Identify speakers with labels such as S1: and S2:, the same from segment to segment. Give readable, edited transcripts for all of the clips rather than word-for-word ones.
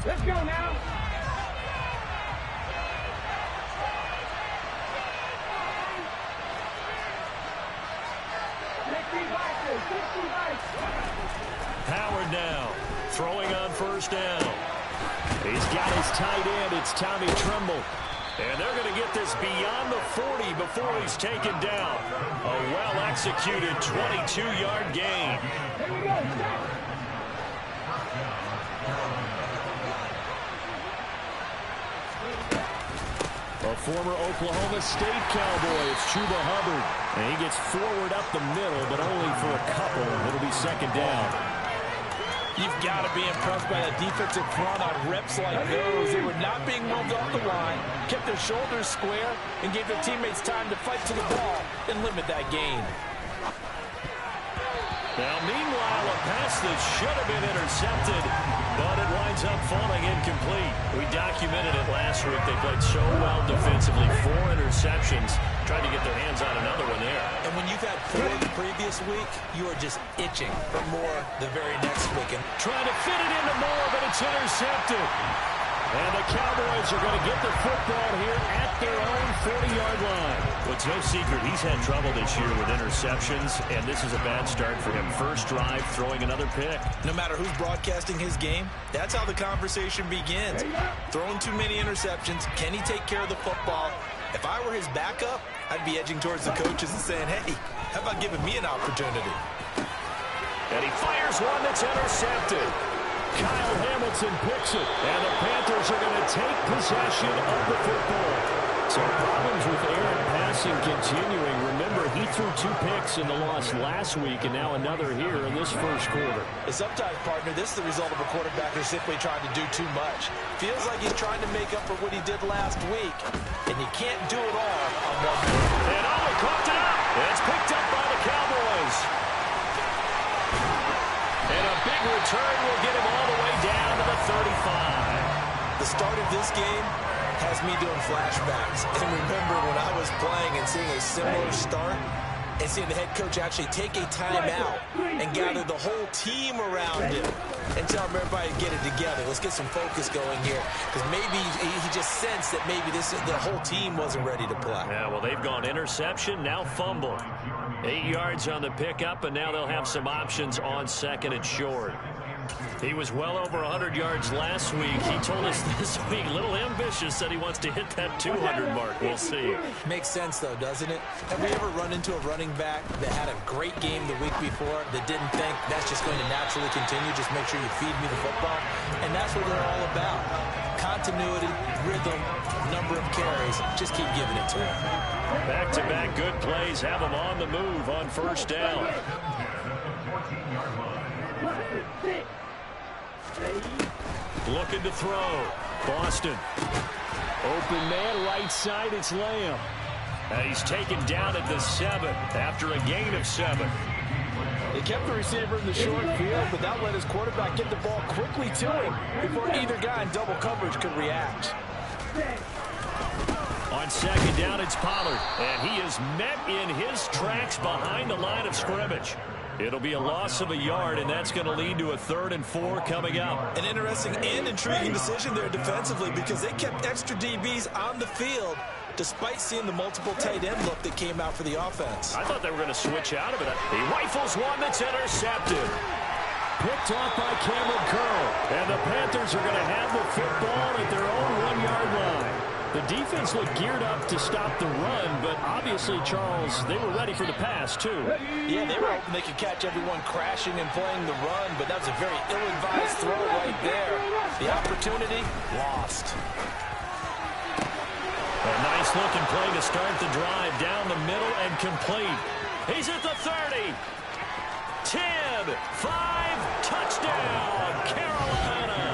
S1: Let's go now.
S2: Howard now, throwing on first down. He's got his tight end. It's Tommy Tremble. And they're going to get this beyond the 40 before he's taken down. A well-executed 22-yard gain. A former Oklahoma State Cowboy, it's Chuba Hubbard. And he gets forward up the middle, but only for a couple. It'll be second down.
S3: You've got to be impressed by that defensive front on reps like those. They were not being moved off the line, kept their shoulders square, and gave their teammates time to fight to the ball and limit that gain.
S2: Now, meanwhile, a pass that should have been intercepted, but it winds up falling incomplete. We documented it last week. They played so well defensively. 4 interceptions. Tried to get their hands on another one there.
S3: And when you've had 4 the previous week, you are just itching for more the very next week. And
S2: trying to fit it into more, but it's intercepted. And the Cowboys are going to get the football here at their own 40-yard line. Well, it's no secret he's had trouble this year with interceptions, and this is a bad start for him. First drive, throwing another pick.
S3: No matter who's broadcasting his game, that's how the conversation begins. Throwing too many interceptions, can he take care of the football? If I were his backup, I'd be edging towards the coaches and saying, hey, how about giving me an opportunity?
S2: And he fires one that's intercepted. Kyle Hamilton picks it, and the Panthers are going to take possession of the football. So problems with air and passing continuing. Remember, he threw 2 picks in the loss last week, and now another here in this first quarter.
S3: Sometimes, partner, this is the result of a quarterback who's simply trying to do too much. Feels like he's trying to make up for what he did last week, and you can't do it all on one move.
S2: And Allen caught it up. It's picked up by the Cowboys. And a big return will get him all the way down to the 35.
S3: The start of this game has me doing flashbacks. And remember when I was playing and seeing a similar start and seeing the head coach actually take a timeout and gather the whole team around him and tell everybody to get it together. Let's get some focus going here, because maybe he just sensed that maybe the whole team wasn't ready to play.
S2: Yeah, well, they've gone interception, now fumble. 8 yards on the pickup, and now they'll have some options on second and short. He was well over 100 yards last week. He told us this week, a little ambitious, said he wants to hit that 200 mark. We'll see.
S3: Makes sense, though, doesn't it? Have we ever run into a running back that had a great game the week before that didn't think that's just going to naturally continue, just make sure you feed me the football? And that's what they're all about. Continuity, rhythm, number of carries. Just keep giving it to him.
S2: Back-to-back good plays have him on the move on first down. Looking to throw. Boston. Open man, right side, it's Lamb. And he's taken down at the 7 after a gain of 7.
S3: They kept the receiver in the short field, but that let his quarterback get the ball quickly to him before either guy in double coverage could react.
S2: On second down, it's Pollard, and he is met in his tracks behind the line of scrimmage. It'll be a loss of a yard, and that's going to lead to a 3rd and 4 coming up.
S3: An interesting and intriguing decision there defensively, because they kept extra DBs on the field despite seeing the multiple tight end look that came out for the offense.
S2: I thought they were going to switch out of it. He rifles one that's intercepted. Picked off by Cameron Curl, and the Panthers are going to have the football at their own 1-yard line. The defense looked geared up to stop the run, but obviously, Charles, they were ready for the pass, too.
S3: Yeah, they were hoping they could catch everyone crashing and playing the run, but that was a very ill-advised throw right there. The opportunity, lost.
S2: A nice-looking play to start the drive down the middle and complete. He's at the 30. 10, 5, touchdown, Carolina.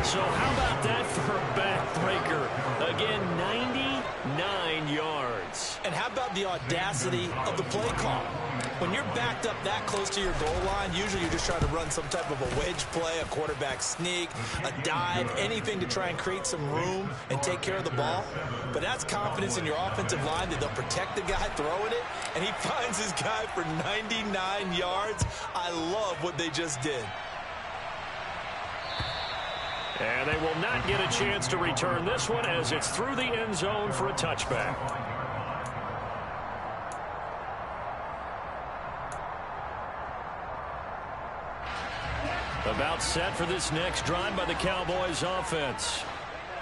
S2: So how about that for a backbreaker? Again, 99 yards.
S3: And how about the audacity of the play call? When you're backed up that close to your goal line, usually you're just trying to run some type of a wedge play, a quarterback sneak, a dive, anything to try and create some room and take care of the ball. But that's confidence in your offensive line that they'll protect the guy throwing it, and he finds his guy for 99 yards. I love what they just did.
S2: And they will not get a chance to return this one as it's through the end zone for a touchback. About set for this next drive by the Cowboys offense.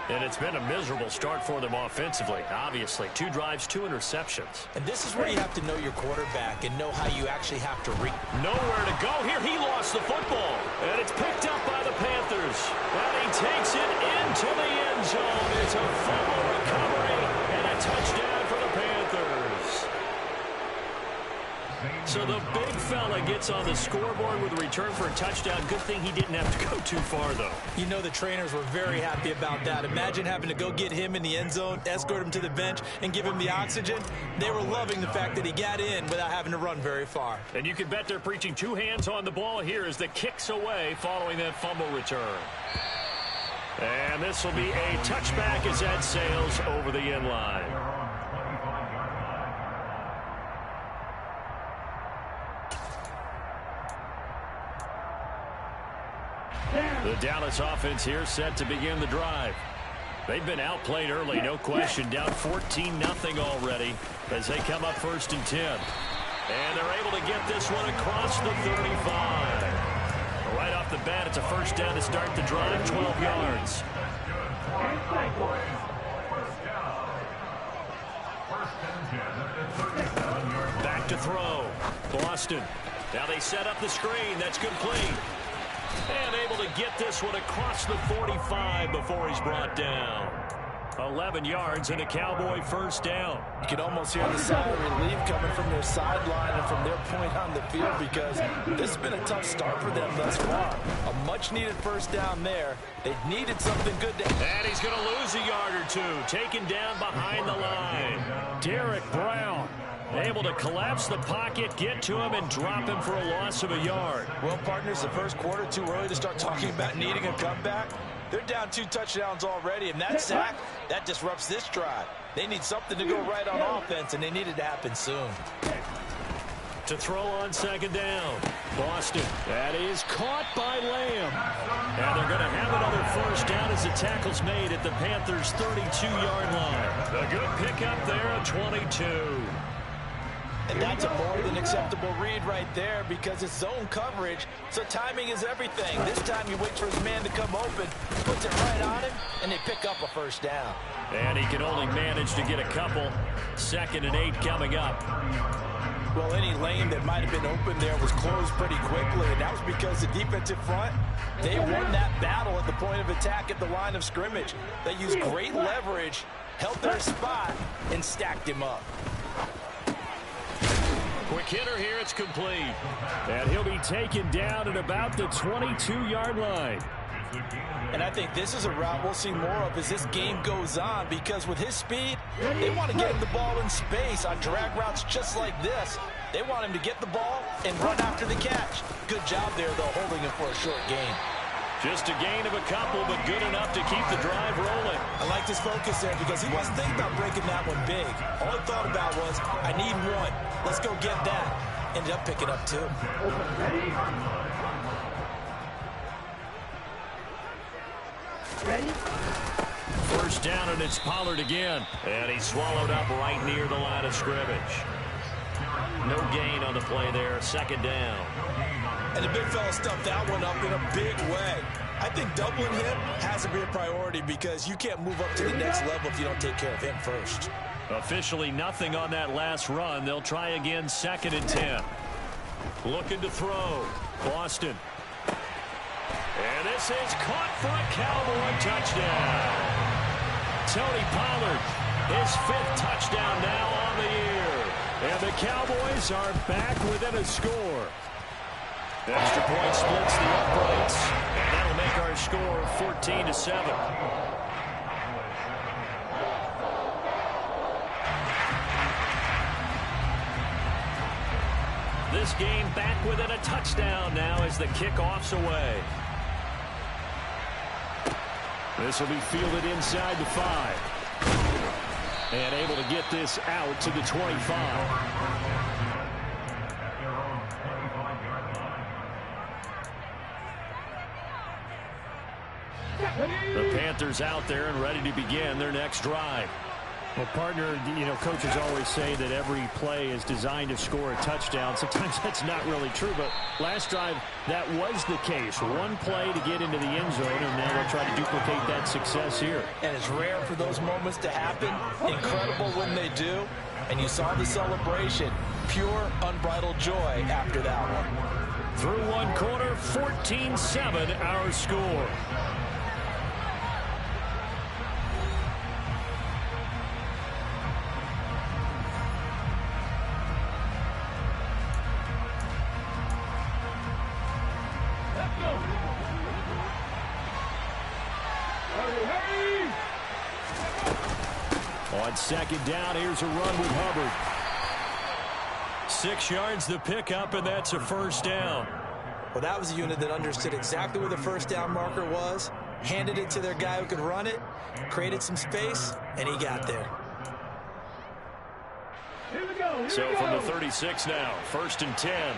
S2: And it's been a miserable start for them offensively, obviously. 2 drives, 2 interceptions.
S3: And this is where you have to know your quarterback and know how you actually have to read.
S2: Nowhere to go here. He lost the football. And it's picked up by the Panthers. And he takes it into the end zone. It's a fumble recovery and a touchdown for the Panthers. So the big fella gets on the scoreboard with a return for a touchdown. Good thing he didn't have to go too far, though.
S3: You know the trainers were very happy about that. Imagine having to go get him in the end zone, escort him to the bench, and give him the oxygen. They were loving the fact that he got in without having to run very far.
S2: And you can bet they're preaching 2 hands on the ball here as the kick's away following that fumble return. And this will be a touchback as that sails over the end line. The Dallas offense here set to begin the drive. They've been outplayed early, no question. Down 14-0 already as they come up 1st and 10. And they're able to get this one across the 35. Right off the bat, it's a first down to start the drive, 12 yards. Back to throw. Boston. Now they set up the screen. That's complete. And able to get this one across the 45 before he's brought down. 11 yards and a Cowboy first down.
S3: You can almost hear the sigh of relief coming from their sideline and from their point on the field because this has been a tough start for them thus far. A much-needed first down there. They needed something good to...
S2: And he's going to lose a yard or 2. Taken down behind the line. Derek Brown able to collapse the pocket, get to him, and drop him for a loss of a yard.
S3: Well, partners, the first quarter too early to start talking about needing a comeback. They're down 2 touchdowns already, and that sack, that disrupts this drive. They need something to go right on offense, and they need it to happen soon.
S2: To throw on 2nd down. Boston. That is caught by Lamb. And they're going to have another first down as the tackle's made at the Panthers' 32-yard line. A good pickup there at 22.
S3: And that's a more than acceptable read right there because it's zone coverage, so timing is everything. This time he waits for his man to come open, puts it right on him, and they pick up a first down.
S2: And he can only manage to get a couple. 2nd and 8 coming up.
S3: Well, any lane that might have been open there was closed pretty quickly, and that was because the defensive front, they won that battle at the point of attack at the line of scrimmage. They used great leverage, held their spot, and stacked him up.
S2: Quick hitter here, it's complete. And he'll be taken down at about the 22-yard line.
S3: And I think this is a route we'll see more of as this game goes on because with his speed, they want to get him the ball in space on drag routes just like this. They want him to get the ball and run after the catch. Good job there, though, holding him for a short gain.
S2: Just a gain of a couple, but good enough to keep the drive rolling.
S3: I liked his focus there because he wasn't thinking about breaking that one big. All he thought about was, I need 1. Let's go get that. Ended up picking up 2.
S1: Ready?
S2: First down, and it's Pollard again. And he's swallowed up right near the line of scrimmage. No gain on the play there. 2nd down.
S3: And the big fella stuffed that one up in a big way. I think doubling him has to be a priority because you can't move up to the next level if you don't take care of him first.
S2: Officially nothing on that last run. They'll try again 2nd and 10. Looking to throw. Boston. And this is caught for a Cowboy touchdown. Tony Pollard, his 5th touchdown now on the year. And the Cowboys are back within a score. Extra point splits the uprights, and that'll make our score 14-7. This game back within a touchdown now as the kickoff's away. This will be fielded inside the 5. And able to get this out to the 25. The Panthers out there and ready to begin their next drive.
S4: Well, partner, coaches always say that every play is designed to score a touchdown. Sometimes that's not really true, but last drive, that was the case. One play to get into the end zone, and now they'll try to duplicate that success here.
S3: And it's rare for those moments to happen. Incredible when they do. And you saw the celebration. Pure, unbridled joy after that one.
S2: Through one quarter, 14-7 our score. On second down, here's a run with Hubbard. 6 yards the pickup, and that's a first down.
S3: Well, that was a unit that understood exactly where the first down marker was, handed it to their guy who could run it, created some space, and he got there.
S2: So from the 36 now, 1st and 10.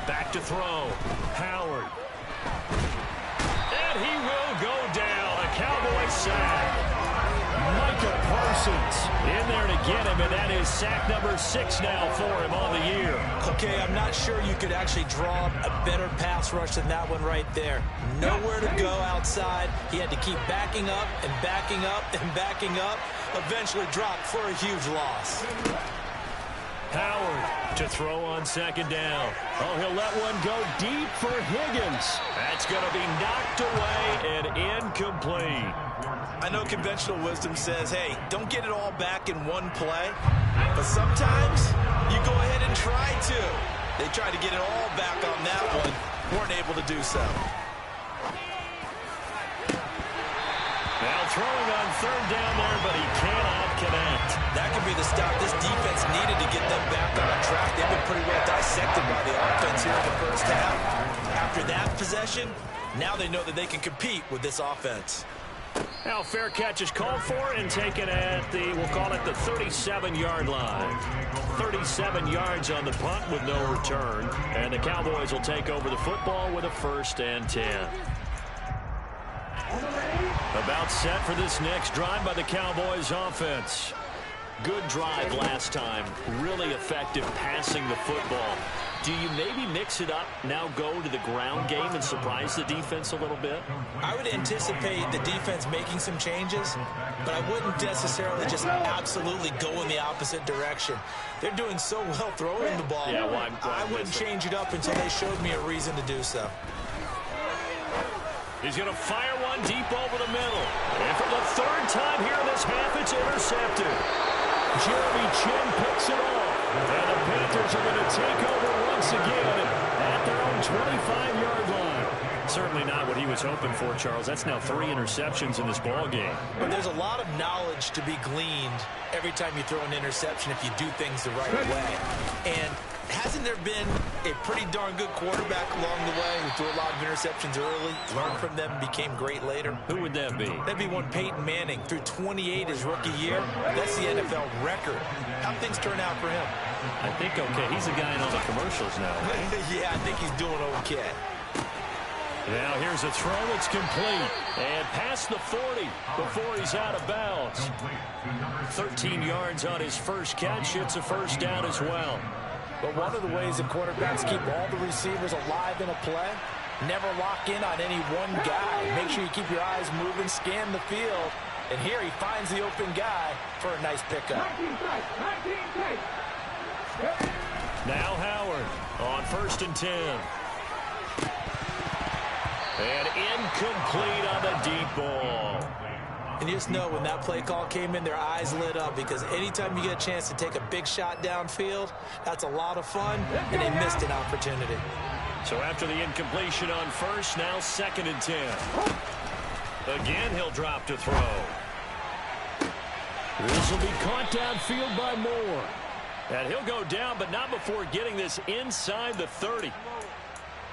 S2: Back to throw. Howard. And he will go down. A Cowboy sack. Micah Parsons in there to get him, and that is sack number 6 now for him on the year.
S3: Okay, I'm not sure you could actually draw a better pass rush than that one right there. Nowhere to go outside. He had to keep backing up and backing up and backing up. Eventually dropped for a huge loss.
S2: Howard to throw on second down. Oh, he'll let one go deep for Higgins. That's going to be knocked away and incomplete.
S3: I know conventional wisdom says, hey, don't get it all back in one play. But sometimes you go ahead and try to. They tried to get it all back on that one. Weren't able to do so.
S2: Now throwing on third down there, but he cannot connect.
S3: That could be the stop this defense needed to get them back on track. They've been pretty well dissected by the offense here in the first half. After that possession, now they know that they can compete with this offense.
S2: Now fair catch is called for and taken at the, we'll call it the 37-yard line. 37 yards on the punt with no return. And the Cowboys will take over the football with a 1st and 10. About set for this next drive by the Cowboys offense. Good drive last time. Really effective passing the football. Do you maybe mix it up, now go to the ground game and surprise the defense a little bit?
S3: I would anticipate the defense making some changes, but I wouldn't necessarily just absolutely go in the opposite direction. They're doing so well throwing the ball.
S2: Yeah,
S3: I wouldn't change it up until they showed me a reason to do so.
S2: He's going to fire one deep over the middle. And for the 3rd time here in this half, it's intercepted. Jeremy Chin picks it off. And the Panthers are going to take over once again at their own 25-yard line. Certainly not what he was hoping for, Charles. That's now 3 interceptions in this ball game.
S3: But there's a lot of knowledge to be gleaned every time you throw an interception if you do things the right way. And hasn't there been a pretty darn good quarterback along the way who threw a lot of interceptions early, learned from them, and became great later?
S2: Who would that be?
S3: That'd be one Peyton Manning, threw 28 his rookie year. That's the NFL record. How'd things turn out for him?
S2: I think okay. He's a guy in all the commercials now.
S3: Yeah, I think he's doing okay.
S2: Now here's a throw. It's complete. And past the 40 before he's out of bounds. 13 yards on his first catch. It's a 1st down as well.
S3: But one of the ways that quarterbacks keep all the receivers alive in a play, never lock in on any one guy. Make sure you keep your eyes moving, scan the field. And here he finds the open guy for a nice pickup.
S2: Now Howard on 1st and 10. And incomplete on the deep ball.
S3: And you just know when that play call came in, their eyes lit up because anytime you get a chance to take a big shot downfield, that's a lot of fun, and they missed an opportunity.
S2: So after the incompletion on 1st, now 2nd and 10. Again, he'll drop to throw. This will be caught downfield by Moore. And he'll go down, but not before getting this inside the 30.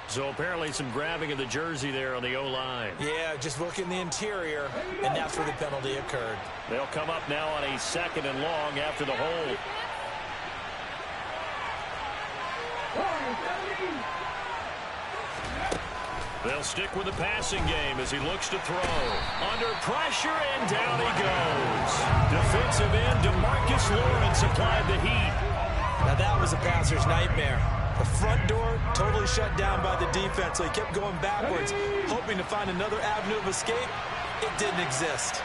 S2: So apparently some grabbing of the jersey there on the O-line.
S3: Yeah, just look in the interior, and that's where the penalty occurred.
S2: They'll come up now on a 2nd and long after the hold. They'll stick with the passing game as he looks to throw. Under pressure, and down he goes. Defensive end DeMarcus Lawrence applied the heat.
S3: Now that was a passer's nightmare. The front door totally shut down by the defense, so he kept going backwards, hoping to find another avenue of escape. It didn't exist.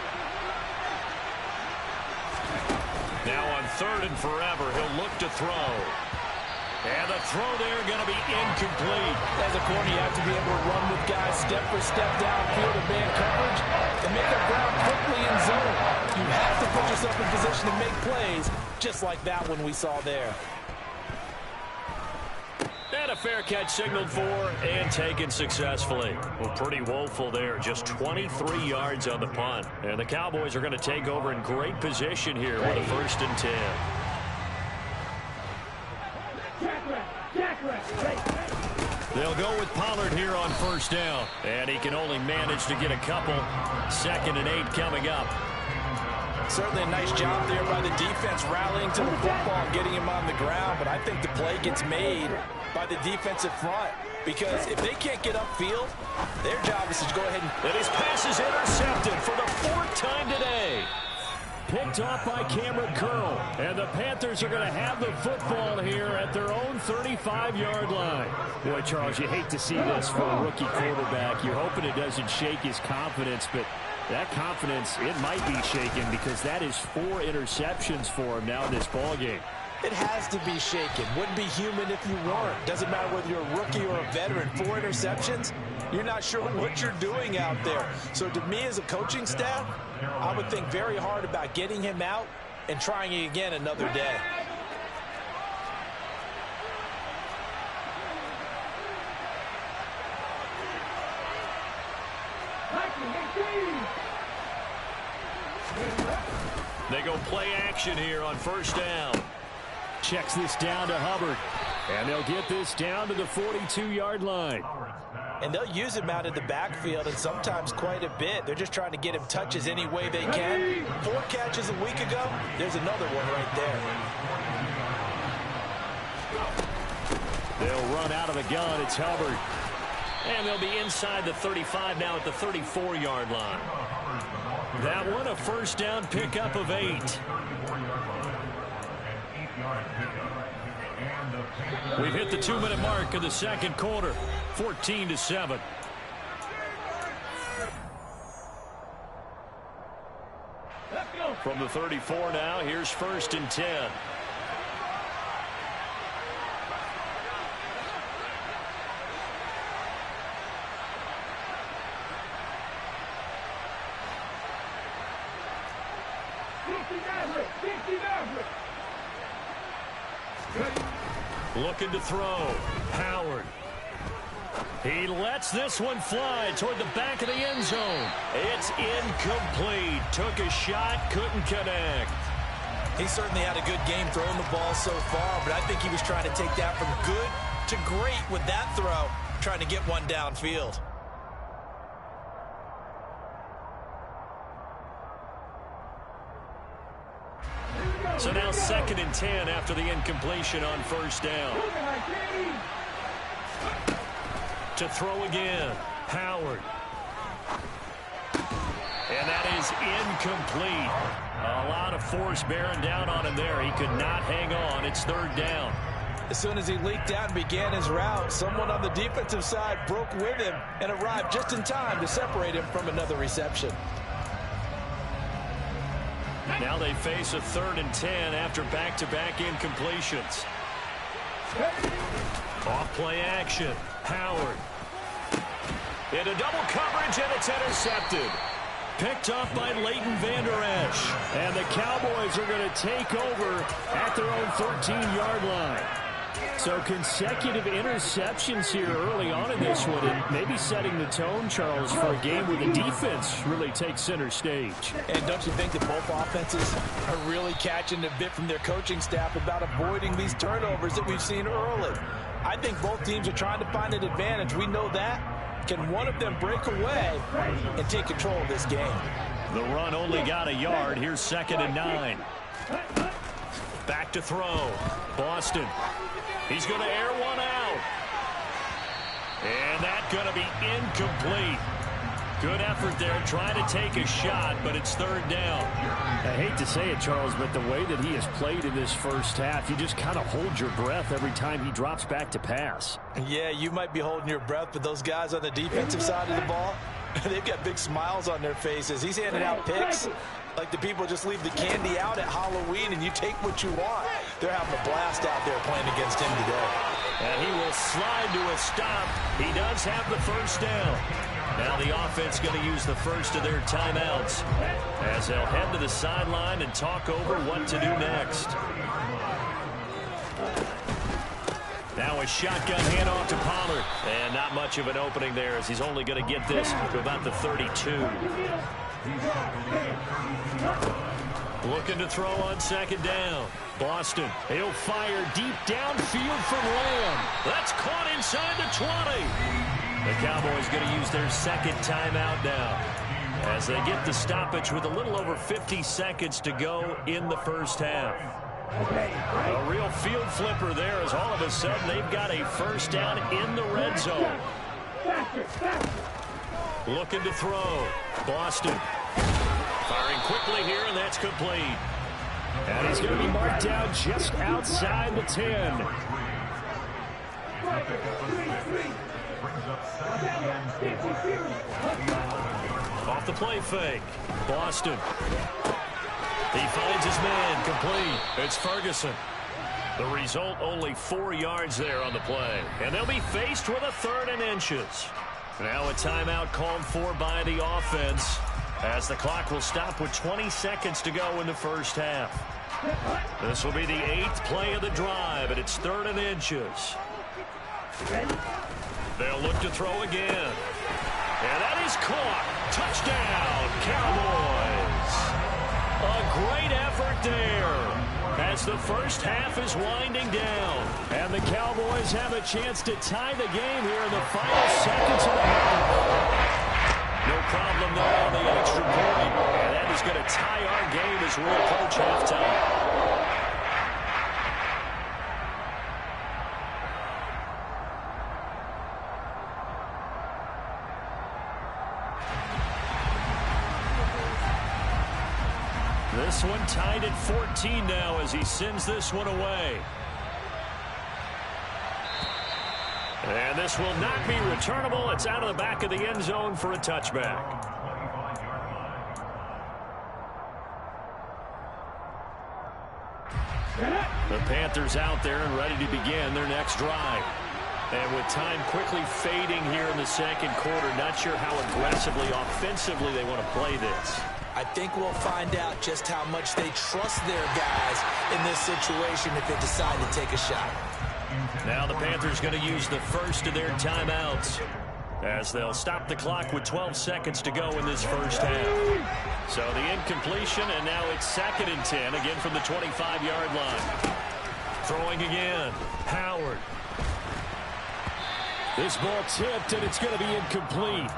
S2: Now on 3rd and forever, he'll look to throw. And the throw there going to be incomplete.
S5: As a corner, you have to be able to run with guys step for step downfield in man coverage and make up ground quickly in zone. You have to put yourself in position to make plays, just like that one we saw there.
S2: And a fair catch signaled for and taken successfully. Well, pretty woeful there. Just 23 yards on the punt. And the Cowboys are going to take over in great position here with a 1st and 10. They'll go with Pollard here on 1st down. And he can only manage to get a couple. 2nd and 8 coming up.
S5: Certainly a nice job there by the defense rallying to the football and getting him on the ground. But I think the play gets made by the defensive front. Because if they can't get upfield, their job is to go ahead
S2: and his pass is intercepted for the 4th time today.
S4: Picked off by Cameron Curl. And the Panthers are going to have the football here at their own 35-yard line. Boy, Charles, you hate to see this for a rookie quarterback. You're hoping it doesn't shake his confidence, but that confidence, it might be shaken because that is 4 interceptions for him now in this ballgame.
S5: It has to be shaken. Wouldn't be human if you weren't. Doesn't matter whether you're a rookie or a veteran. 4 interceptions, you're not sure what you're doing out there. So to me as a coaching staff, I would think very hard about getting him out and trying it again another day.
S2: They go play action here on 1st down.
S4: Checks this down to Hubbard. And they'll get this down to the 42-yard line.
S5: And they'll use him out in the backfield, and sometimes quite a bit. They're just trying to get him touches any way they can. 4 catches a week ago. There's another one right
S4: there. They'll run out of the gun. It's Hubbard.
S2: And they'll be inside the 35 now at the 34-yard line. That one a 1st down pickup of 8. We've hit the 2-minute mark of the 2nd quarter. 14-7. From the 34 now, here's 1st and 10. Looking to throw. Howard. He lets this one fly toward the back of the end zone. It's incomplete. Took a shot, couldn't connect.
S3: He certainly had a good game throwing the ball so far, but I think he was trying to take that from good to great with that throw, trying to get one downfield.
S2: So now 2nd and 10 after the incompletion on 1st down. To throw again. Howard. And that is incomplete. A lot of force bearing down on him there. He could not hang on. It's 3rd down.
S5: As soon as he leaked out and began his route, someone on the defensive side broke with him and arrived just in time to separate him from another reception.
S2: Now they face a 3rd and 10 after back-to-back incompletions. Off play action. Howard. Into double coverage, and it's intercepted. Picked up by Leighton Vander Esch.
S4: And the Cowboys are going to take over at their own 13-yard line. So consecutive interceptions here early on in this one, and maybe setting the tone, Charles, for a game where the defense really takes center stage.
S5: And don't you think that both offenses are really catching a bit from their coaching staff about avoiding these turnovers that we've seen early? I think both teams are trying to find an advantage. We know that. Can one of them break away and take control of this game?
S2: The run only got a yard. Here's 2nd and 9. Back to throw. Boston. He's going to air one out. And that's going to be incomplete. Good effort there, trying to take a shot, but it's third down.
S4: I hate to say it, Charles, but the way that he has played in this first half, you just kind of hold your breath every time he drops back to pass.
S5: Yeah, you might be holding your breath, but those guys on the defensive side of the ball, they've got big smiles on their faces. He's handing out picks like the people just leave the candy out at Halloween and you take what you want. They're having a blast out there playing against him today.
S2: And he will slide to a stop. He does have the first down. Now the offense going to use the first of their timeouts as they'll head to the sideline and talk over what to do next. Now a shotgun handoff to Pollard. And not much of an opening there as he's only going to get this to about the 32. Looking to throw on second down. Boston, he'll fire deep downfield from Lamb. That's caught inside the 20. The Cowboys going to use their second timeout now as they get the stoppage with a little over 50 seconds to go in the first half. A real field flipper there as all of a sudden they've got a first down in the red zone. Looking to throw. Boston firing quickly here, and that's complete.
S4: And he's going to be marked down just outside the 10.
S2: Off the play fake. Boston. He finds his man complete. It's Ferguson. The result, only 4 yards there on the play. And they'll be faced with a 3rd and inches. Now a timeout called for by the offense as the clock will stop with 20 seconds to go in the first half. This will be the 8th play of the drive, and it's 3rd and inches. They'll look to throw again. And that is caught. Touchdown, Cowboys. A great effort there as the first half is winding down.
S4: And the Cowboys have a chance to tie the game here in the final seconds of the half.
S2: No problem there on the extra point. And that is going to tie our game as we approach halftime. This one tied at 14 now as he sends this one away. And this will not be returnable. It's out of the back of the end zone for a touchback. The Panthers out there and ready to begin their next drive. And with time quickly fading here in the second quarter, not sure how aggressively, offensively they want to play this.
S3: I think we'll find out just how much they trust their guys in this situation if they decide to take a shot.
S2: Now the Panthers going to use the first of their timeouts as they'll stop the clock with 12 seconds to go in this first half. So the incompletion, and now it's 2nd and 10, again from the 25-yard line. Throwing again. Howard.
S4: This ball tipped, and it's going to be incomplete.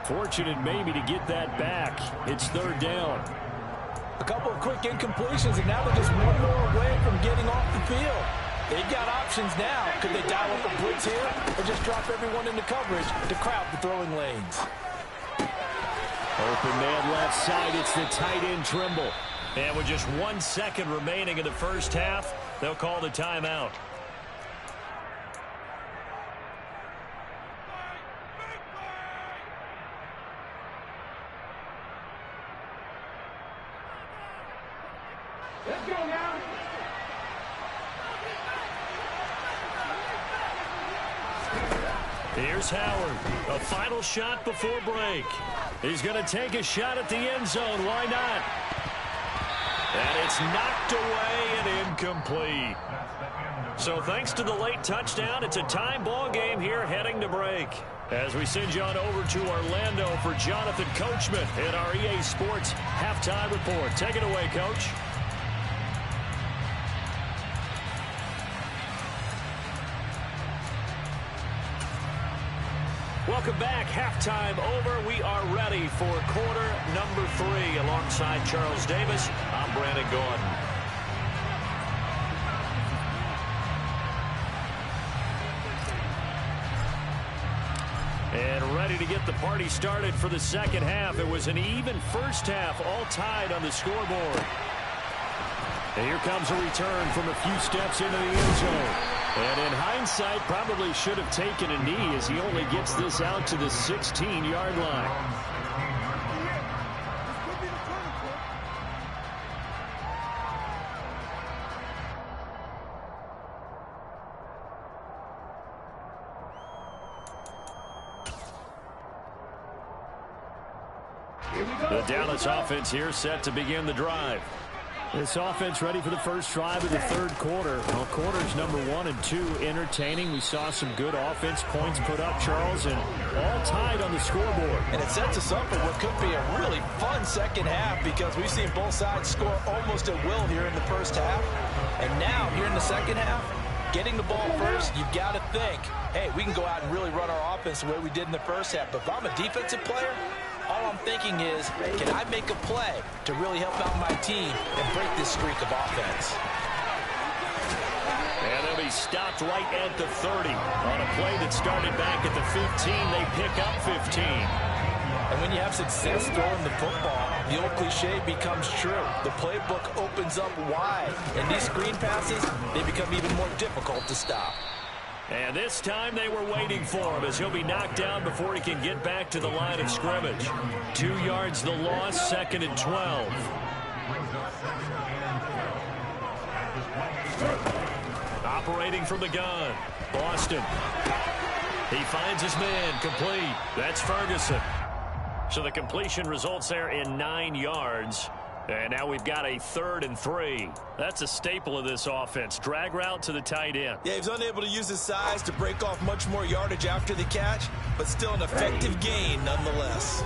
S4: Fortunate maybe to get that back. It's 3rd down.
S5: A couple of quick incompletions, and now they're just one more away from getting off the field. They've got options now. Could they dial up a blitz here or just drop everyone into coverage to crowd the throwing lanes?
S4: Open man left side. It's the tight end Trimble.
S2: And with just 1 second remaining in the first half, they'll call the timeout.
S1: Let's go now.
S2: Here's Howard. A final shot before break. He's going to take a shot at the end zone. Why not? And it's knocked away and incomplete. So thanks to the late touchdown, it's a tie ball game here heading to break. As we send you on over to Orlando for Jonathan Coachman in our EA Sports Halftime Report. Take it away, Coach. Welcome back. Halftime over. We are ready for quarter number 3. Alongside Charles Davis, I'm Brandon Gordon. And ready to get the party started for the second half. It was an even first half, all tied on the scoreboard. And here comes a return from a few steps into the end zone. And in hindsight, probably should have taken a knee as he only gets this out to the 16-yard line. The Dallas offense here set to begin the drive.
S4: This offense ready for the first drive of the third quarter. Well, quarters number 1 and 2 entertaining. We saw some good offense points put up, Charles, and all tied on the scoreboard.
S5: And it sets us up for what could be a really fun second half because we've seen both sides score almost at will here in the first half. And now, here in the second half, getting the ball first, you've got to think, hey, we can go out and really run our offense the way we did in the first half. But if I'm a defensive player, all I'm thinking is, can I make a play to really help out my team and break this streak of offense?
S2: And they'll be stopped right at the 30. On a play that started back at the 15, they pick up 15.
S5: And when you have success throwing the football, the old cliche becomes true. The playbook opens up wide. And these screen passes, they become even more difficult to stop.
S2: And this time they were waiting for him as he'll be knocked down before he can get back to the line of scrimmage. 2 yards the loss, 2nd and 12. Operating from the gun, Boston. He finds his man, complete. That's Ferguson. So the completion results there in 9 yards. And now we've got a 3rd and 3. That's a staple of this offense. Drag route to the tight end.
S3: Yeah, he's unable to use his size to break off much more yardage after the catch, but still an effective gain nonetheless.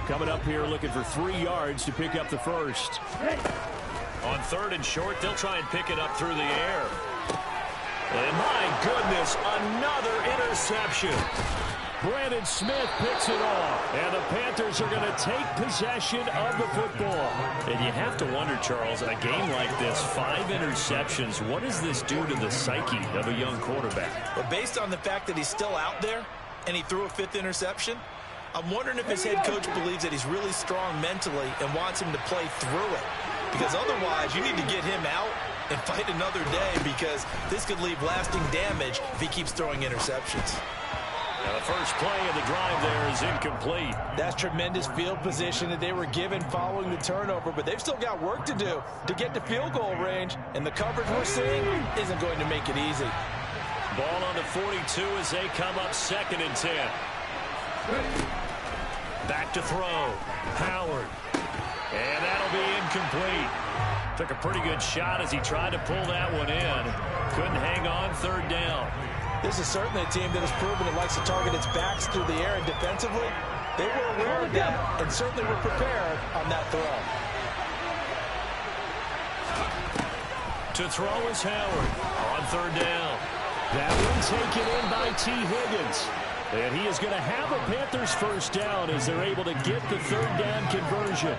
S4: Coming up here looking for 3 yards to pick up the first.
S2: On 3rd and short, they'll try and pick it up through the air. And my goodness, another interception.
S4: Brandon Smith picks it off.
S2: And the Panthers are going to take possession of the football. And you have to wonder, Charles, a game like this, 5 interceptions, what does this do to the psyche of a young quarterback?
S3: But based on the fact that he's still out there and he threw a 5th interception, I'm wondering if his head coach believes that he's really strong mentally and wants him to play through it. Because otherwise, you need to get him out and fight another day because this could leave lasting damage if he keeps throwing interceptions.
S2: Now the first play of the drive there is incomplete.
S5: That's tremendous field position that they were given following the turnover, but they've still got work to do to get to field goal range, and the coverage we're seeing isn't going to make it easy.
S2: Ball on the 42 as they come up 2nd and 10. Back to throw. Howard. And that'll be incomplete. Took a pretty good shot as he tried to pull that one in. Couldn't hang on, 3rd down.
S5: This is certainly a team that has proven it likes to target its backs through the air, and defensively, they were aware of that and certainly were prepared on that throw.
S2: To throw is Howard on 3rd down.
S4: That one taken in by T. Higgins. And he is going to have a Panthers first down as they're able to get the 3rd down conversion.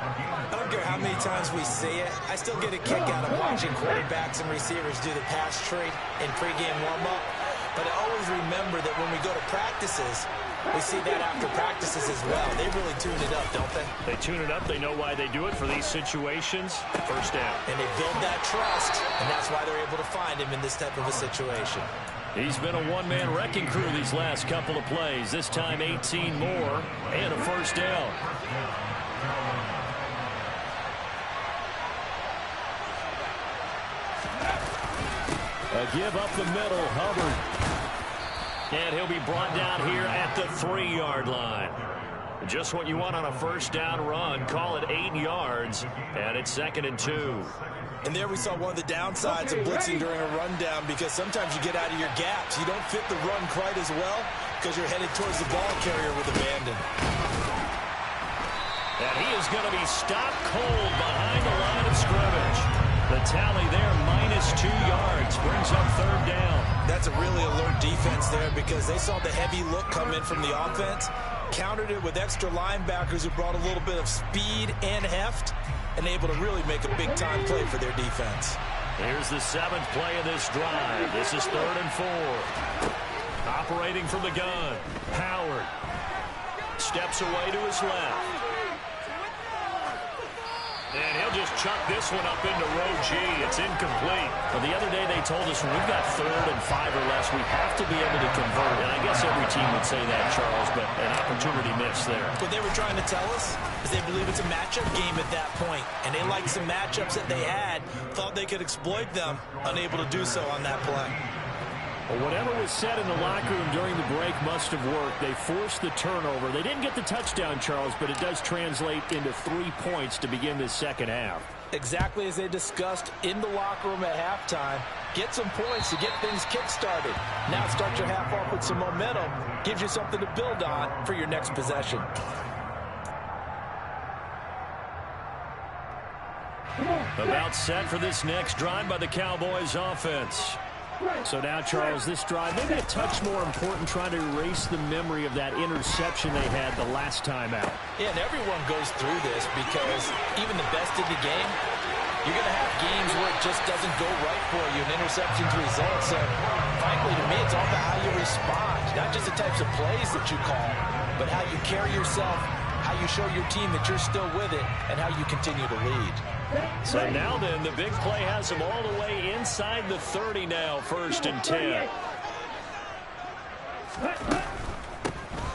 S3: I don't care how many times we see it. I still get a kick out of watching quarterbacks and receivers do the pass tree in pregame warm-up. But I always remember that when we go to practices, we see that after practices as well. They really tune it up, don't they?
S2: They tune it up. They know why they do it for these situations. First down.
S3: And they build that trust, and that's why they're able to find him in this type of a situation.
S2: He's been a one-man wrecking crew these last couple of plays. This time 18 more and a first down.
S4: A give up the middle, Hubbard.
S2: And he'll be brought down here at the 3-yard line. Just what you want on a first down run. Call it 8 yards, and it's 2nd and 2.
S3: And there we saw one of the downsides of blitzing during a rundown because sometimes you get out of your gaps. You don't fit the run quite as well because you're headed towards the ball carrier with abandon.
S2: And he is going to be stopped cold behind the line of scrimmage. The tally there, -2 yards, brings up 3rd down.
S3: That's a really alert defense there because they saw the heavy look come in from the offense, countered it with extra linebackers who brought a little bit of speed and heft, and able to really make a big-time play for their defense.
S2: Here's the 7th play of this drive. This is 3rd and 4. Operating from the gun, Howard. Steps away to his left. And he'll just chuck this one up into row G. It's incomplete. Well, the other day they told us when we've got 3rd and 5 or less, we have to be able to convert. And I guess every team would say that, Charles, but an opportunity missed there.
S3: What they were trying to tell us is they believe it's a matchup game at that point. And they liked some matchups that they had, thought they could exploit them, unable to do so on that play.
S4: Well, whatever was said in the locker room during the break must have worked. They forced the turnover. They didn't get the touchdown, Charles, but it does translate into 3 points to begin this second half.
S5: Exactly as they discussed in the locker room at halftime. Get some points to get things kick-started. Now start your half off with some momentum. Gives you something to build on for your next possession.
S2: About set for this next drive by the Cowboys offense. So now, Charles, this drive maybe a touch more important, trying to erase the memory of that interception they had the last time out.
S5: Yeah, and everyone goes through this because even the best in the game, you're going to have games where it just doesn't go right for you, and interceptions result. So, frankly, to me, it's all about how you respond, not just the types of plays that you call, but how you carry yourself, how you show your team that you're still with it, and how you continue to lead.
S2: So now then, the big play has them all the way inside the 30 now, 1st and 10.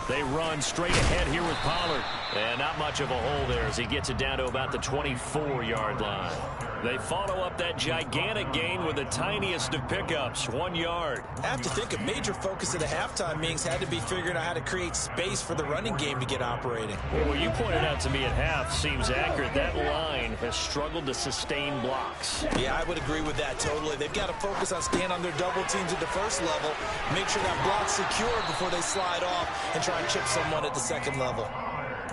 S2: They run straight ahead here with Pollard. And not much of a hole there as he gets it down to about the 24-yard line. They follow up that gigantic gain with the tiniest of pickups, 1 yard.
S3: I have to think a major focus of the halftime meetings had to be figuring out how to create space for the running game to get operating.
S2: Well, what you pointed out to me at half seems accurate. That line has struggled to sustain blocks.
S3: Yeah, I would agree with that totally. They've got to focus on staying on their double teams at the first level, make sure that block's secure before they slide off and try and chip someone at the second level.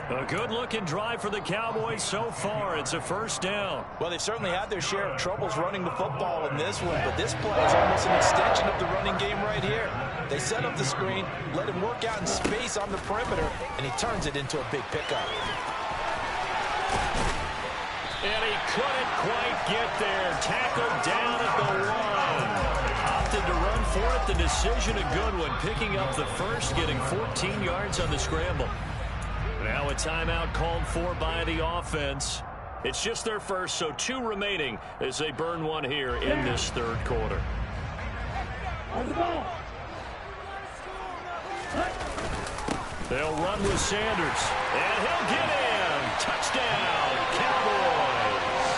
S2: A good-looking drive for the Cowboys so far. It's a 1st down.
S5: Well, they've certainly had their share of troubles running the football in this one, but this play is almost an extension of the running game right here. They set up the screen, let him work out in space on the perimeter, and he turns it into a big pickup.
S2: And he couldn't quite get there. Tackled down at the 1. Opted to run for it. The decision a good one. Picking up the 1st, getting 14 yards on the scramble. Now a timeout called for by the offense. It's just their 1st, so 2 remaining as they burn one here in this 3rd quarter. They'll run with Sanders, and he'll get in. Touchdown, Cowboys.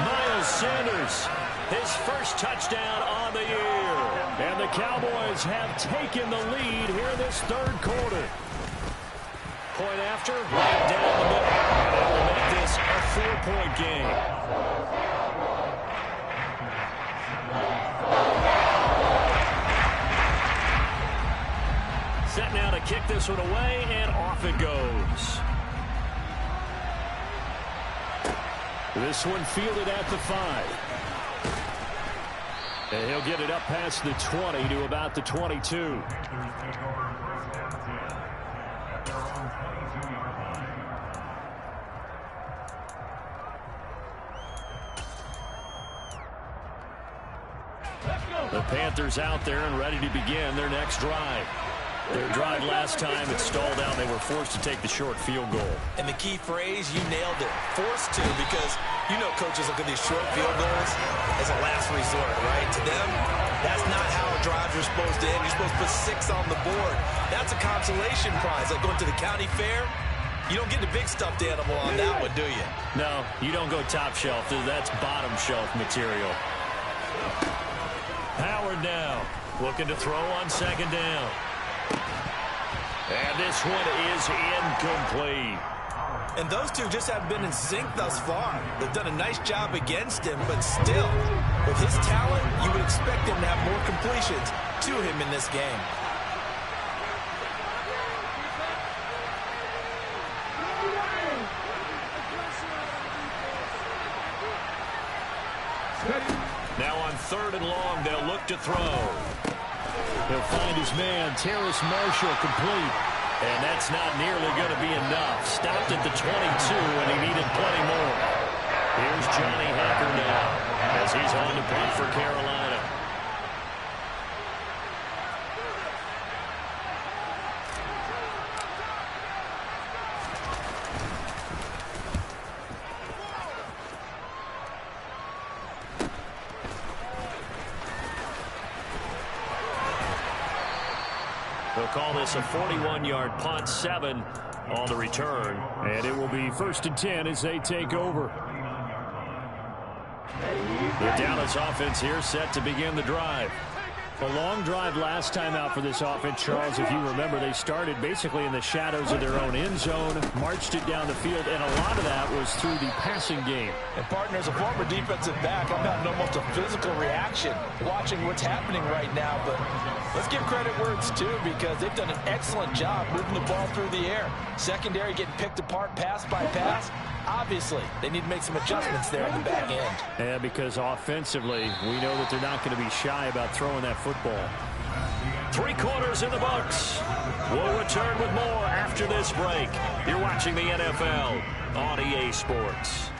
S2: Miles Sanders, his 1st touchdown on the year. And the Cowboys have taken the lead here this 3rd quarter. Point after, right down the middle. That will make this a 4-point game. Set now to kick this one away, and off it goes. This one fielded at the 5. And he'll get it up past the 20 to about the 22. The Panthers out there and ready to begin their next drive. Their drive last time, it stalled out. They were forced to take the short field goal.
S3: And the key phrase, you nailed it. Forced to, because you know coaches look at these short field goals as a last resort, right? To them, that's not how drives are supposed to end. You're supposed to put 6 on the board. That's a consolation prize. Like going to the county fair, you don't get the big stuffed animal on that one, do you?
S2: No, you don't go top shelf. That's bottom shelf material. Howard now looking to throw on 2nd down. And this one is incomplete.
S3: And those two just haven't been in sync thus far. They've done a nice job against him, but still, with his talent, you would expect him to have more completions to him in this game.
S2: Now on 3rd and long, they'll look to throw. He'll find his man, Terrace Marshall, complete. And that's not nearly going to be enough. Stopped at the 22, and he needed plenty more. Here's Johnny Hacker now as he's on to punt for Carolina. They'll call this a 41-yard punt, 7 on the return.
S4: And it will be 1st and 10 as they take over.
S2: The Dallas offense here set to begin the drive.
S4: A long drive last time out for this offense, Charles. If you remember, they started basically in the shadows of their own end zone, marched it down the field, and a lot of that was through the passing game.
S5: And partner, as a former defensive back, I'm having almost a physical reaction watching what's happening right now. But let's give credit where it's due, because they've done an excellent job moving the ball through the air. Secondary getting picked apart pass by pass. Obviously, they need to make some adjustments there in the back end.
S4: Yeah, because offensively, we know that they're not going to be shy about throwing that football.
S2: 3 quarters in the books. We'll return with more after this break. You're watching the NFL on EA Sports.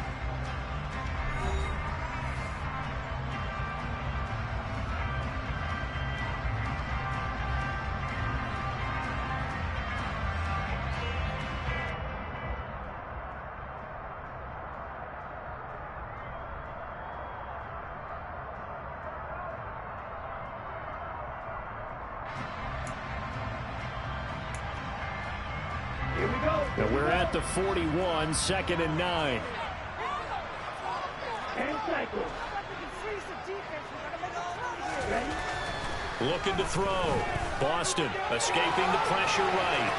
S4: Now we're at the 41, 2nd and 9.
S2: Looking to throw. Boston escaping the pressure right.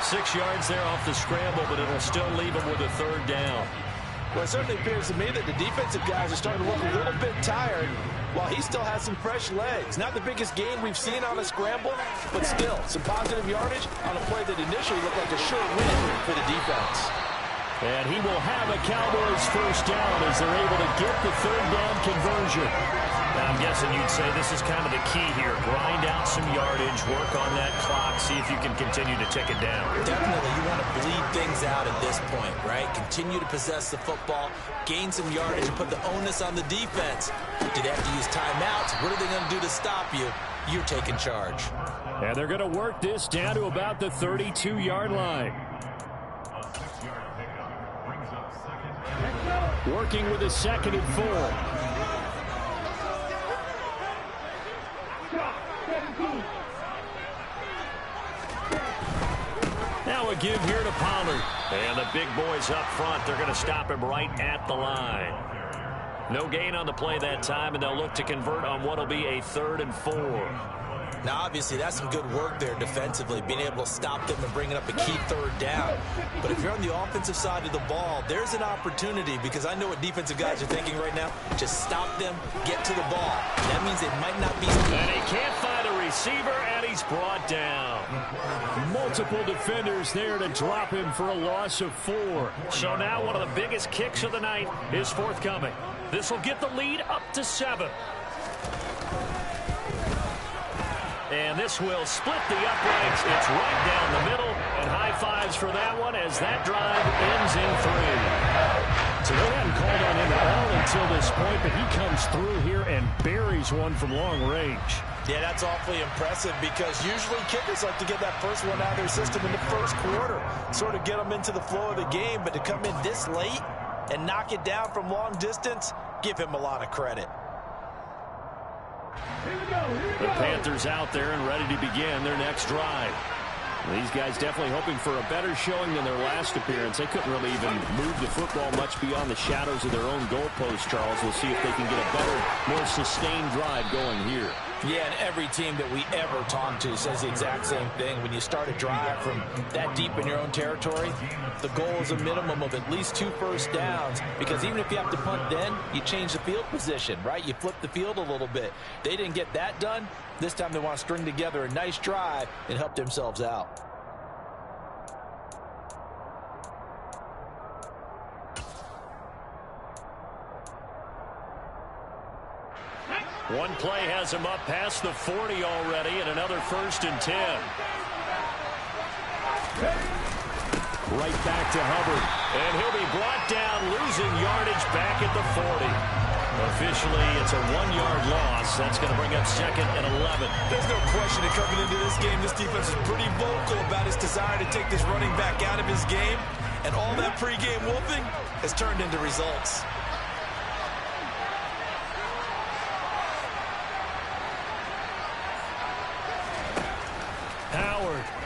S2: 6 yards there off the scramble, but it'll still leave him with a 3rd down.
S5: Well, it certainly appears to me that the defensive guys are starting to look a little bit tired, while he still has some fresh legs. Not the biggest gain we've seen on a scramble, but still some positive yardage on a play that initially looked like a sure win for the defense.
S4: And he will have a Cowboys 1st down as they're able to get the 3rd down conversion.
S2: Now, I'm guessing you'd say this is kind of the key here. Grind out some yardage, work on that clock, see if you can continue to tick it down.
S3: Definitely, you want to bleed things out at this point, right? Continue to possess the football, gain some yardage, and put the onus on the defense. Do they have to use timeouts? What are they going to do to stop you? You're taking charge.
S4: And they're going to work this down to about the 32-yard line. Working with a 2nd and 4.
S2: Now a give here to Pollard. And the big boys up front, they're going to stop him right at the line. No gain on the play that time, and they'll look to convert on what will be a 3rd and 4.
S3: Now, obviously, that's some good work there defensively, being able to stop them and bringing up a key 3rd down. But if you're on the offensive side of the ball, there's an opportunity, because I know what defensive guys are thinking right now. Just stop them, get to the ball. That means it might not be...
S2: And he can't find a receiver, and he's brought down.
S4: Multiple defenders there to drop him for a loss of 4.
S2: So now one of the biggest kicks of the night is forthcoming. This will get the lead up to 7. And this will split the uprights. It's right down the middle. And high fives for that one as that drive ends in 3.
S4: So they hadn't called on him at all until this point, but he comes through here and buries one from long range.
S5: Yeah, that's awfully impressive, because usually kickers like to get that first one out of their system in the 1st quarter, sort of get them into the flow of the game. But to come in this late and knock it down from long distance, give him a lot of credit.
S4: The Panthers out there and ready to begin their next drive. These guys definitely hoping for a better showing than their last appearance. They couldn't really even move the football much beyond the shadows of their own goalpost, Charles. We'll see if they can get a better, more sustained drive going here.
S5: Yeah, and every team that we ever talk to says the exact same thing. When you start a drive from that deep in your own territory, the goal is a minimum of at least 2 first downs, because even if you have to punt then, you change the field position, right? You flip the field a little bit. They didn't get that done. This time they want to string together a nice drive and help themselves out.
S2: One play has him up past the 40 already, and another 1st and 10.
S4: Right back to Hubbard.
S2: And he'll be brought down, losing yardage back at the 40. Officially, it's a 1-yard loss. That's going to bring up 2nd and 11.
S5: There's no question that coming into this game, this defense is pretty vocal about its desire to take this running back out of his game. And all that pregame wolfing has turned into results.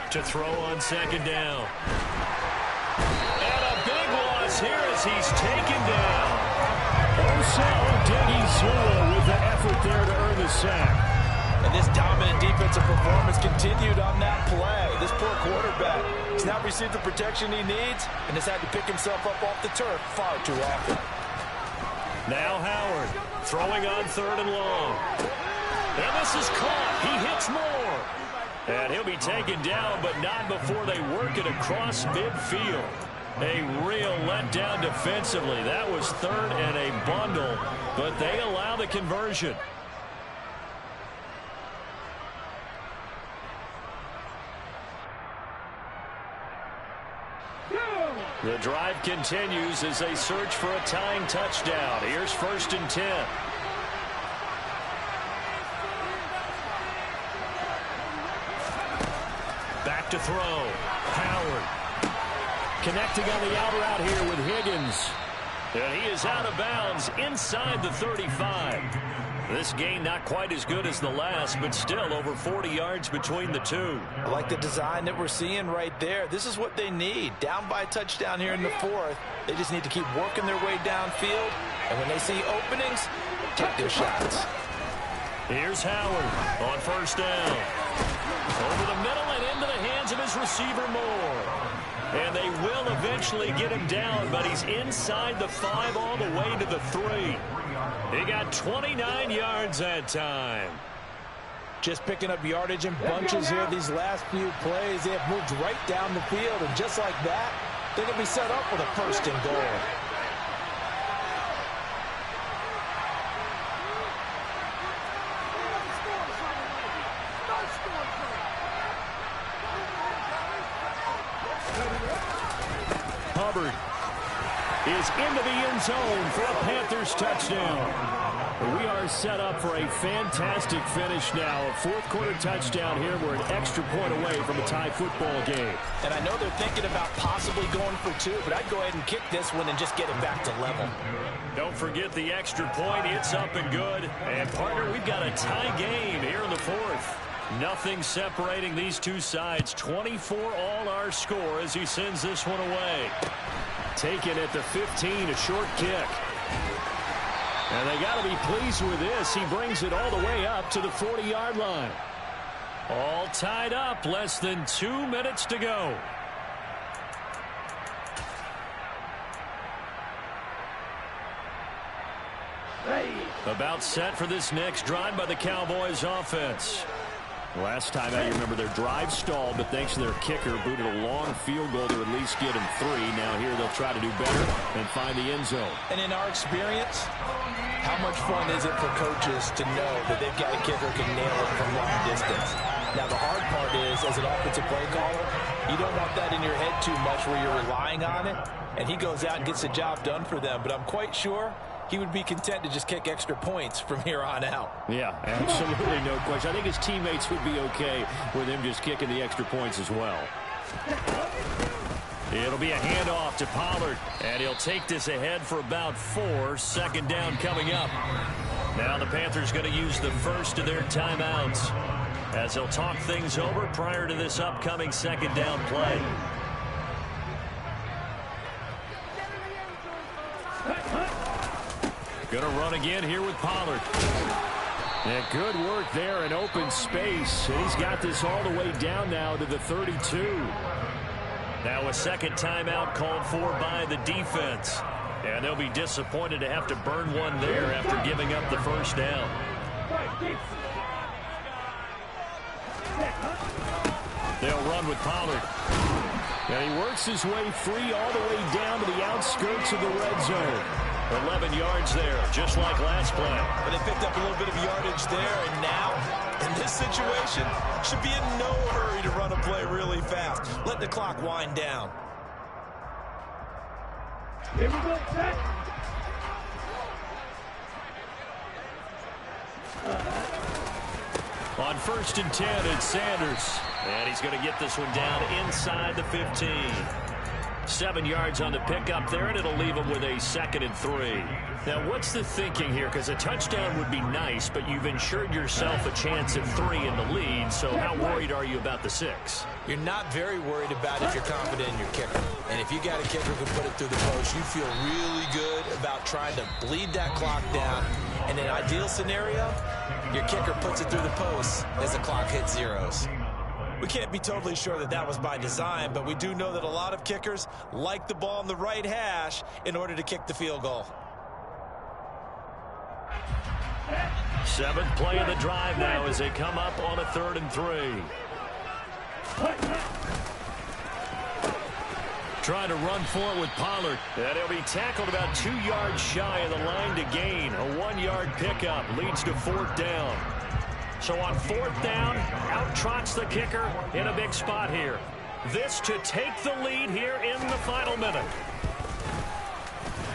S2: To throw on second down. And a big loss here as he's taken down.
S4: Osell digging through with the effort there to earn the sack.
S5: And this dominant defensive performance continued on that play. This poor quarterback has not received the protection he needs and has had to pick himself up off the turf far too often.
S2: Now Howard throwing on third and long. And this is caught. He hits more. And he'll be taken down, but not before they work it across midfield. A real letdown defensively. That was third and a bundle, but they allow the conversion. The drive continues as they search for a tying touchdown. Here's 1st and 10. Back to throw. Howard. Connecting on the out route here with Higgins. And he is out of bounds inside the 35. This gain not quite as good as the last, but still over 40 yards between the two.
S5: I like the design that we're seeing right there. This is what they need. Down by a touchdown here in the 4th. They just need to keep working their way downfield. And when they see openings, take their shots.
S2: Here's Howard on 1st down. Over the middle and into the hands of his receiver Moore. And they will eventually get him down, but he's inside the 5 all the way to the 3. He got 29 yards that time.
S5: Just picking up yardage in bunches here these last few plays. They have moved right down the field, and just like that, they're going to be set up with a 1st and goal.
S4: Hubbard is into the end zone for a Panthers touchdown. We are set up for a fantastic finish now. A 4th quarter touchdown here. We're an extra point away from a tie football game.
S5: And I know they're thinking about possibly going for 2, but I'd go ahead and kick this one and just get it back to level.
S2: Don't forget the extra point. It's up and good. And, partner, we've got a tie game here in the 4th. Nothing separating these two sides. 24 all our score as he sends this one away.
S4: Taken at the 15, a short kick. And they got to be pleased with this. He brings it all the way up to the 40-yard line.
S2: All tied up. Less than 2 minutes to go. About set for this next drive by the Cowboys offense.
S4: Last time out, you remember their drive stalled, but thanks to their kicker, booted a long field goal to at least get him 3. Now here they'll try to do better and find the end zone.
S5: And in our experience, how much fun is it for coaches to know that they've got a kicker who can nail it from long distance? Now the hard part is, as an offensive play caller, you don't want that in your head too much where you're relying on it, and he goes out and gets the job done for them. But I'm quite sure he would be content to just kick extra points from here on out.
S4: Yeah, absolutely no question. I think his teammates would be okay with him just kicking the extra points as well.
S2: It'll be a handoff to Pollard, and he'll take this ahead for about 4. 2nd down coming up. Now the Panthers going to use the first of their timeouts as they'll talk things over prior to this upcoming 2nd down play. Going to run again here with Pollard.
S4: And good work there in open space. And he's got this all the way down now to the 32.
S2: Now a 2nd timeout called for by the defense. And they'll be disappointed to have to burn one there after giving up the 1st down. They'll run with Pollard.
S4: And he works his way free all the way down to the outskirts of the red zone.
S2: 11 yards there, just like last play.
S5: But they picked up a little bit of yardage there, and now, in this situation, should be in no hurry to run a play really fast. Let the clock wind down.
S1: Here we go, set.
S2: On 1st and 10, it's Sanders. And he's going to get this one down inside the 15. 7 yards on the pickup there, and it'll leave them with a 2nd and 3. Now, what's the thinking here? Because a touchdown would be nice, but you've ensured yourself a chance at 3 in the lead, so how worried are you about the 6?
S3: You're not very worried about if you're confident in your kicker. And if you got a kicker who can put it through the post, you feel really good about trying to bleed that clock down. In an ideal scenario, your kicker puts it through the post as the clock hits zeros. We can't be totally sure that that was by design, but we do know that a lot of kickers like the ball on the right hash in order to kick the field goal.
S2: 7th play of the drive now as they come up on a 3rd and 3. Trying to run for it with Pollard. And he'll be tackled about 2 yards shy of the line to gain. A 1-yard pickup leads to 4th down. So on 4th down, out trots the kicker in a big spot here. This to take the lead here in the final minute.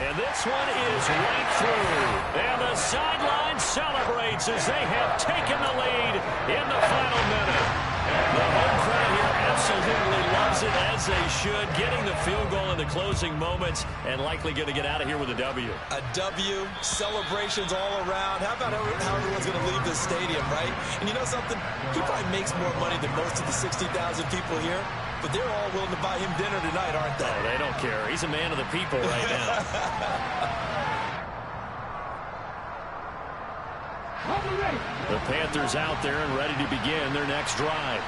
S2: And this one is right through. And the sideline celebrates as they have taken the lead in the final minute. The home crowd here absolutely loves it, as they should, getting the field goal in the closing moments and likely going to get out of here with a W.
S3: A W, celebrations all around. How about how everyone's going to leave this stadium, right? And you know something? He probably makes more money than most of the 60,000 people here, but they're all willing to buy him dinner tonight, aren't they?
S2: Oh, they don't care. He's a man of the people right now. The Panthers out there and ready to begin their next drive.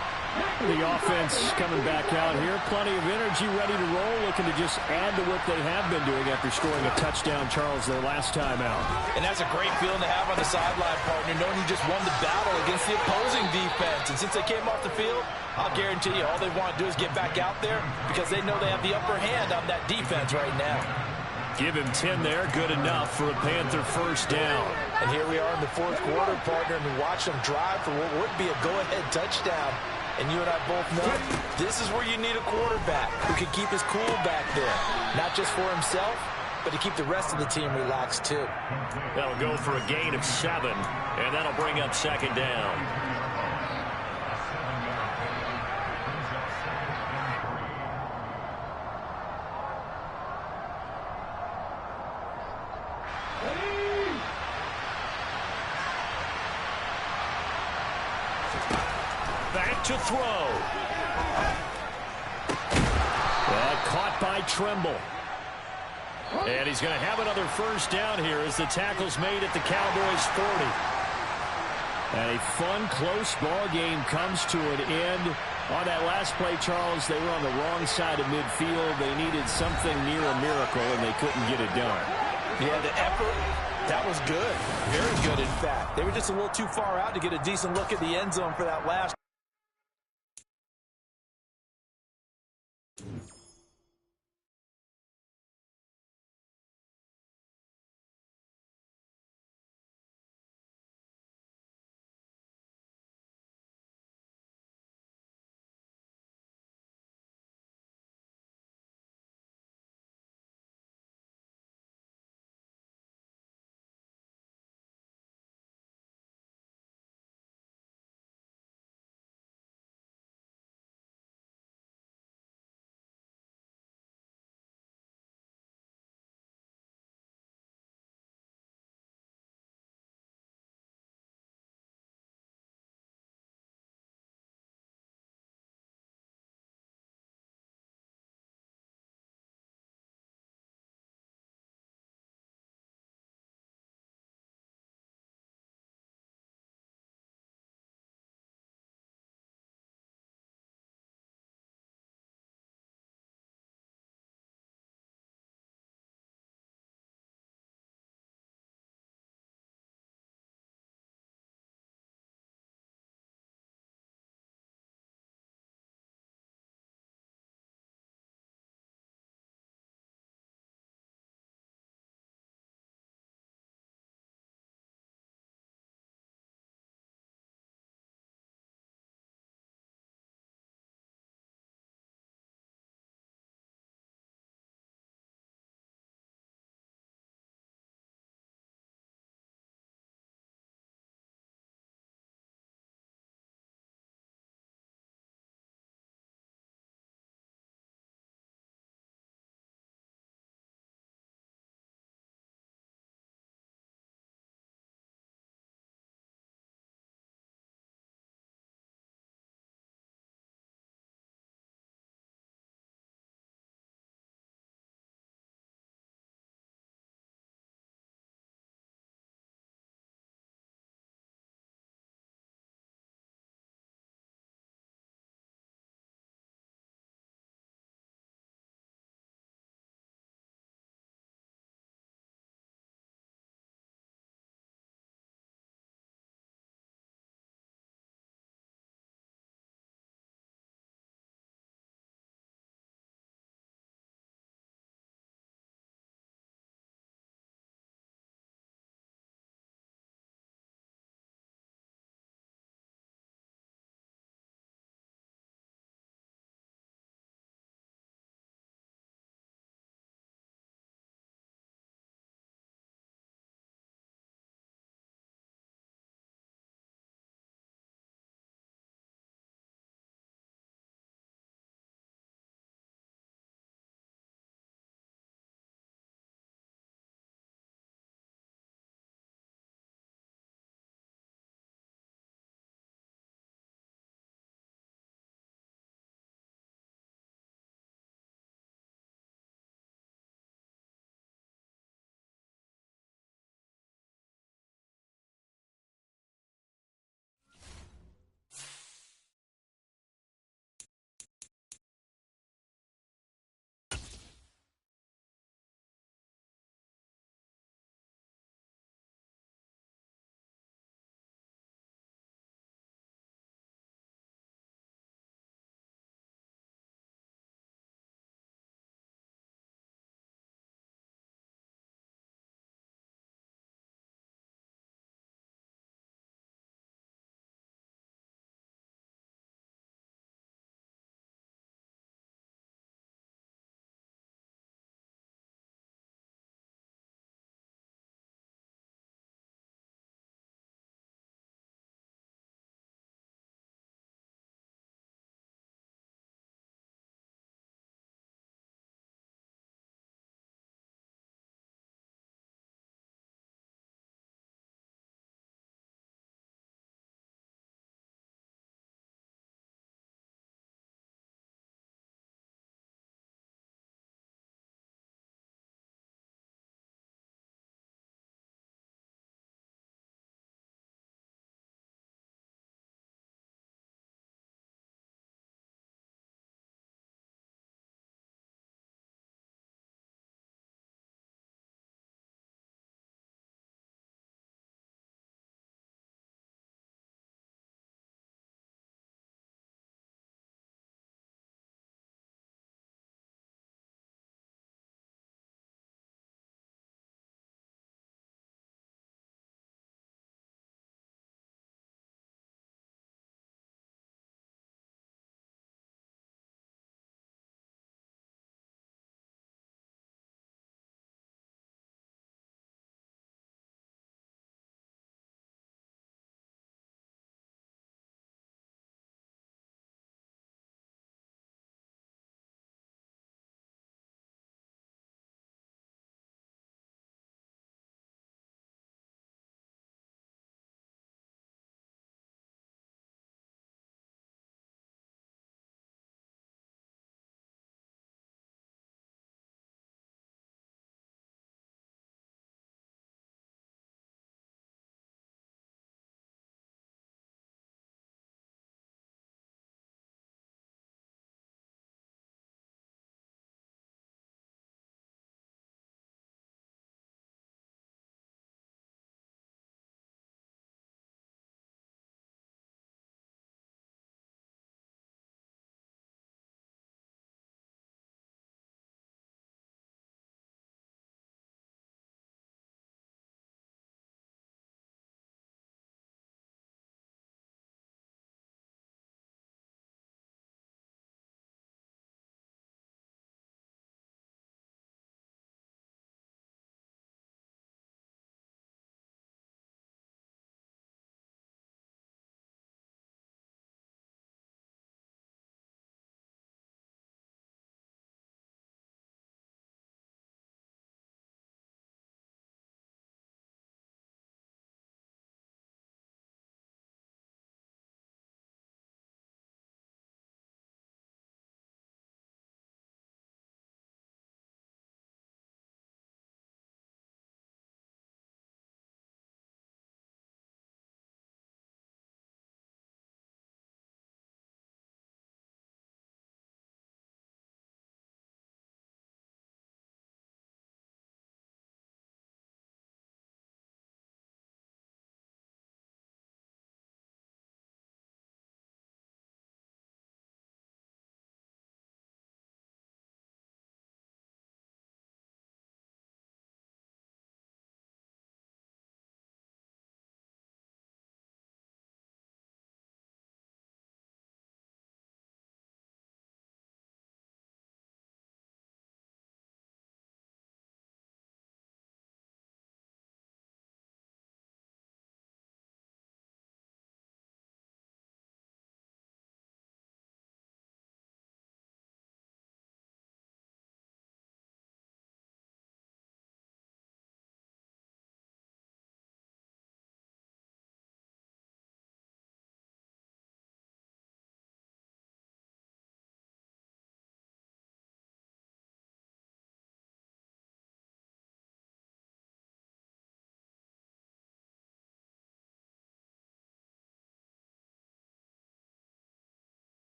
S4: The offense coming back out here. Plenty of energy, ready to roll, looking to just add to what they have been doing after scoring a touchdown, Charles, their last time out.
S5: And that's a great feeling to have on the sideline, partner, knowing you just won the battle against the opposing defense. And since they came off the field, I'll guarantee you all they want to do is get back out there because they know they have the upper hand on that defense right now.
S2: Give him 10 there. Good enough for a Panther 1st down.
S5: And here we are in the 4th quarter, partner, and we watch them drive for what would be a go-ahead touchdown. And you and I both know this is where you need a quarterback who can keep his cool back there. Not just for himself, but to keep the rest of the team relaxed too.
S2: That'll go for a gain of 7, and that'll bring up 2nd down. Back to throw.
S4: Caught by Tremble.
S2: And he's going to have another 1st down here as the tackle's made at the Cowboys' 40.
S4: A fun, close ball game comes to an end. On that last play, Charles, they were on the wrong side of midfield. They needed something near a miracle, and they couldn't get it done.
S5: Yeah, the effort, that was good. Very good, in fact. They were just a little too far out to get a decent look at the end zone for that last.